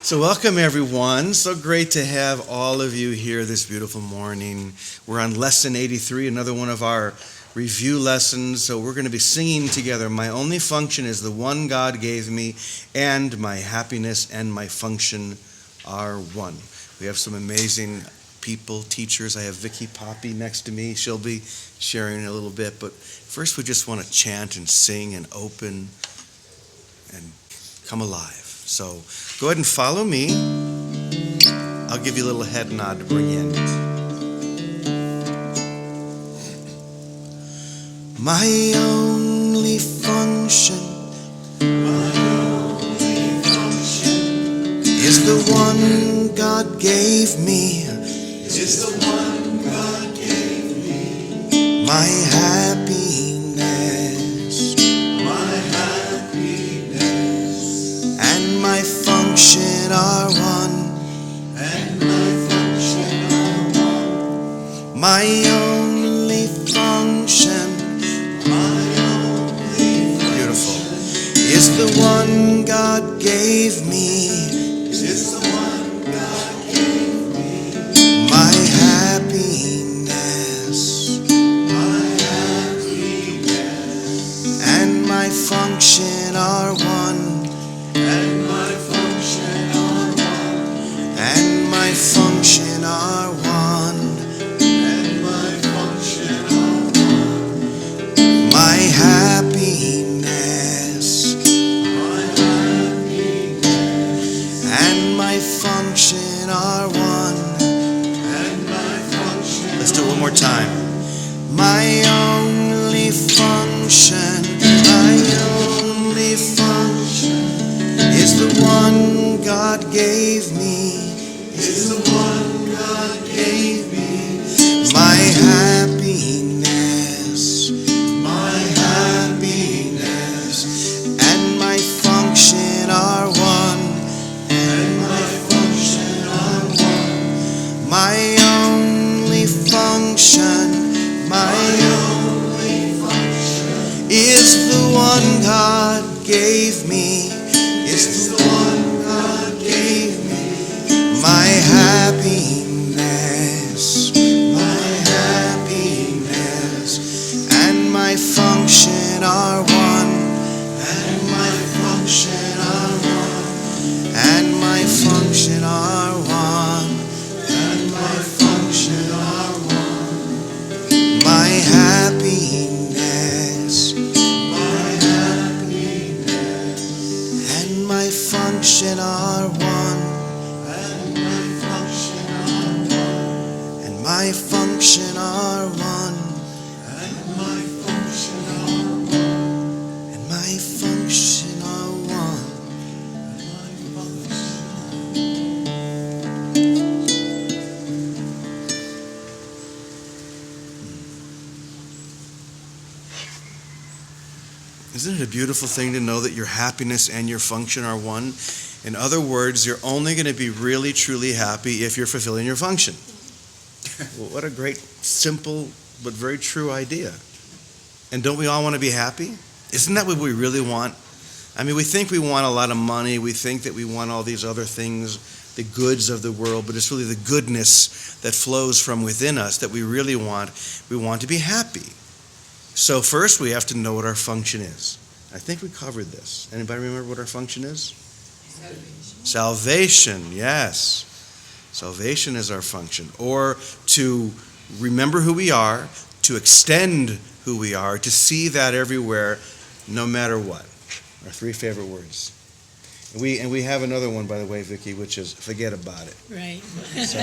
So welcome everyone. So great to have all of you here this beautiful morning. We're on lesson 83, another one of our review lessons. So we're going to be singing together. My only function is the one God gave me, and my happiness and my function are one. We have some amazing people, teachers. I have Vicky Poppy next to me. She'll be sharing a little bit. But first we just want to chant and sing and open and come alive. So go ahead and follow me. I'll give you a little head nod to bring in. My only function is the one God gave me. Is the one God gave me. My happiness. My function are one, and my function are one. My only function, beautiful, is the one God gave me. Is the one God gave me. My happiness, and my function are one. Function are one, and my function are one. My happiness, and my function are one, and my function. Let's do it one more time. My only function, is the one God gave me. Is the one God gave me. My happiness, and my function are one, and my function are one. My only function, is the one God gave me. Is the one God gave me. My happiness, and my function are one, and my function are one, and my function are one, and my function are one. My happiness, and my function are one. My function are one, and my function are one, and my function are one, and my function are one. Isn't it a beautiful thing to know that your happiness and your function are one? In other words, you're only going to be really, truly happy if you're fulfilling your function. Well, what a great, simple, but very true idea. And don't we all want to be happy? Isn't that what we really want? I mean, we think we want a lot of money. We think that we want all these other things, the goods of the world, but it's really the goodness that flows from within us that we really want. We want to be happy. So first, we have to know what our function is. I think we covered this. Anybody remember what our function is? Salvation, yes. Salvation is our function, or to remember who we are, to extend who we are, to see that everywhere, no matter what. Our three favorite words. And we have another one, by the way, Vicki, which is forget about it. Right. So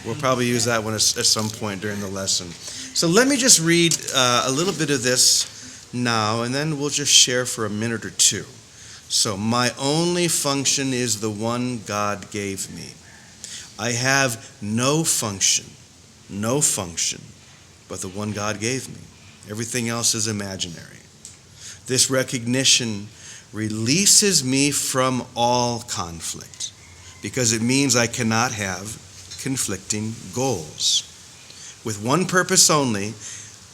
we'll probably use that one at some point during the lesson. So let me just read a little bit of this now, and then we'll just share for a minute or two. So my only function is the one God gave me. I have no function, but the one God gave me. Everything else is imaginary. This recognition releases me from all conflict because it means I cannot have conflicting goals. With one purpose only,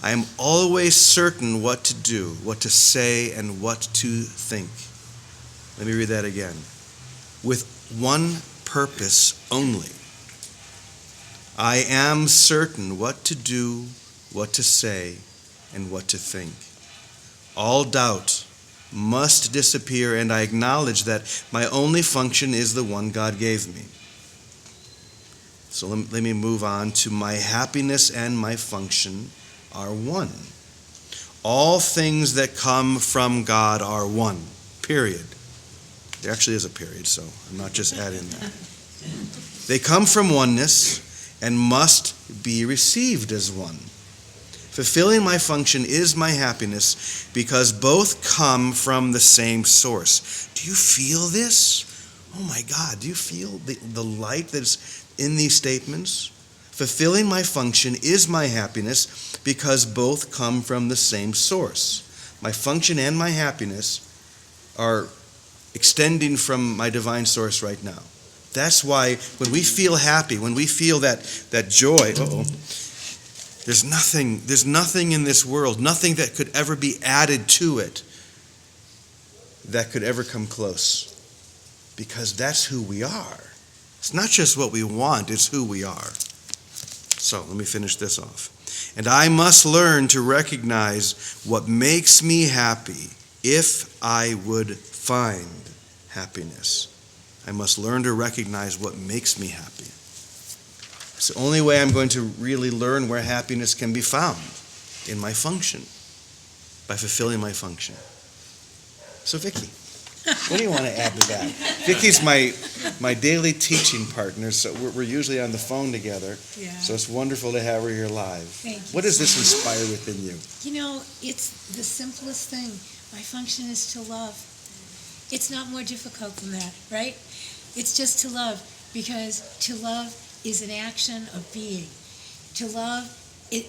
I am always certain what to do, what to say, and what to think. Let me read that again. With one purpose only. I am certain what to do, what to say, and what to think. All doubt must disappear, and I acknowledge that my only function is the one God gave me. So let me move on to my happiness and my function are one. All things that come from God are one, period. There actually is a period, so I'm not just adding that. They come from oneness and must be received as one. Fulfilling my function is my happiness because both come from the same source. Do you feel this? Oh my God, do you feel the light that's in these statements? Fulfilling my function is my happiness because both come from the same source. My function and my happiness are extending from my divine source right now. That's why when we feel happy, when we feel that joy, there's nothing in this world, nothing that could ever be added to it that could ever come close. Because that's who we are. It's not just what we want, it's who we are. So let me finish this off. And I must learn to recognize what makes me happy if I would find happiness. I must learn to recognize what makes me happy. It's the only way I'm going to really learn where happiness can be found, in my function, by fulfilling my function. So Vicki, what do you want to add to that? Vicki's my daily teaching partner, so we're usually on the phone together. Yeah. So it's wonderful to have her here live. Thank you. What does this inspire within you? You know, it's the simplest thing. My function is to love. It's not more difficult than that, right? It's just to love, because to love is an action of being. To love,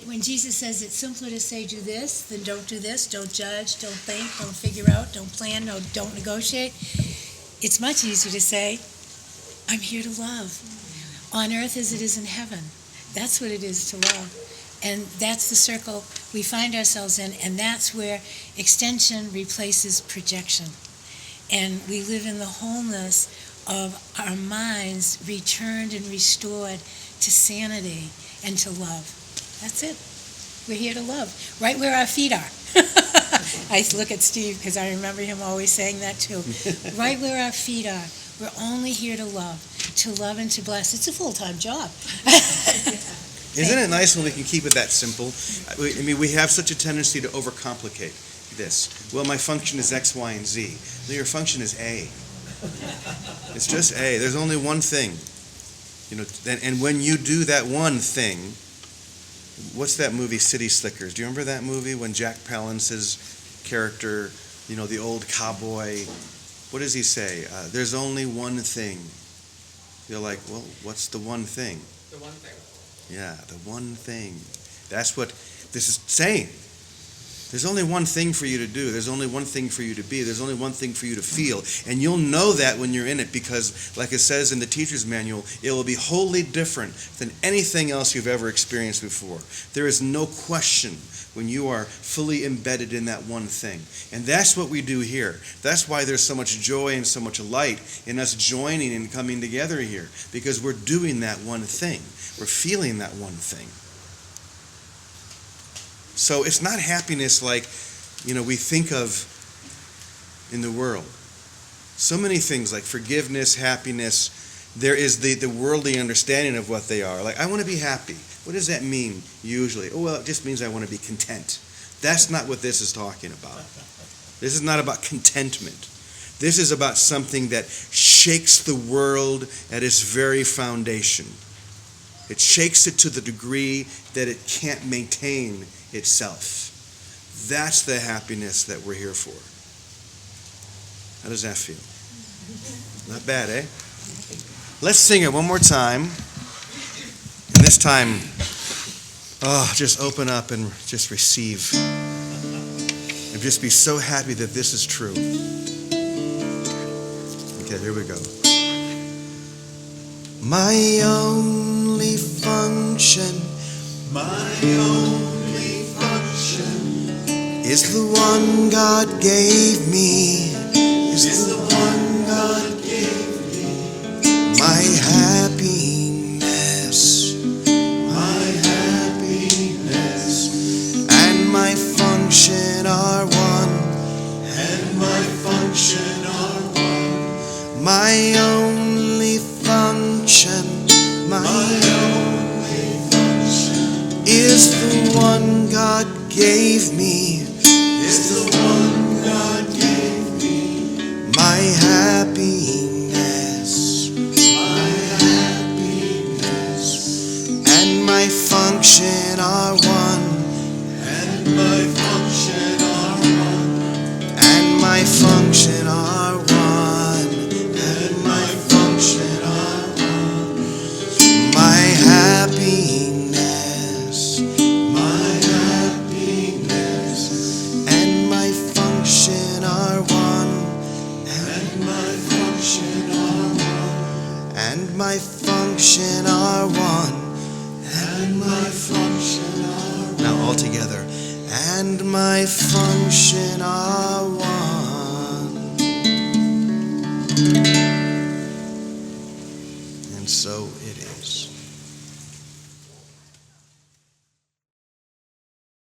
when Jesus says it's simpler to say do this than don't do this, don't judge, don't think, don't figure out, don't plan, no, don't negotiate. It's much easier to say, I'm here to love. On earth as it is in heaven. That's what it is to love. And that's the circle we find ourselves in, and that's where extension replaces projection. And we live in the wholeness of our minds returned and restored to sanity and to love. That's it. We're here to love, right where our feet are. I look at Steve because I remember him always saying that too. Right where our feet are. We're only here to love and to bless. It's a full-time job. Isn't it nice when we can keep it that simple? I mean, we have such a tendency to overcomplicate this. Well, my function is X, Y, and Z. No, your function is A. It's just A. There's only one thing. You know, and when you do that one thing, what's that movie, City Slickers? Do you remember that movie when Jack Palance's character, you know, the old cowboy, what does he say? There's only one thing. You're like, well, what's the one thing? The one thing. Yeah, the one thing. That's what this is saying. There's only one thing for you to do. There's only one thing for you to be. There's only one thing for you to feel. And you'll know that when you're in it because, like it says in the teacher's manual, it will be wholly different than anything else you've ever experienced before. There is no question when you are fully embedded in that one thing. And that's what we do here. That's why there's so much joy and so much light in us joining and coming together here, because we're doing that one thing. We're feeling that one thing. So it's not happiness like, you know, we think of in the world. So many things like forgiveness, happiness, there is the worldly understanding of what they are. Like, I want to be happy. What does that mean usually? Oh, well, it just means I want to be content. That's not what this is talking about. This is not about contentment. This is about something that shakes the world at its very foundation. It shakes it to the degree that it can't maintain itself. That's the happiness that we're here for. How does that feel? Not bad, eh? Let's sing it one more time. And this time, just open up and just receive. And just be so happy that this is true. Okay, here we go. My only function, is the one God gave me. Is the one God gave me. gave me is the one God gave me. my happiness My happiness and my function are one, and my function are one. and my function are one, And my function are one. my happiness My happiness and my function are one, and my function are one. and my function are one. And my function are one. Now all together. And my function are one. And so it is.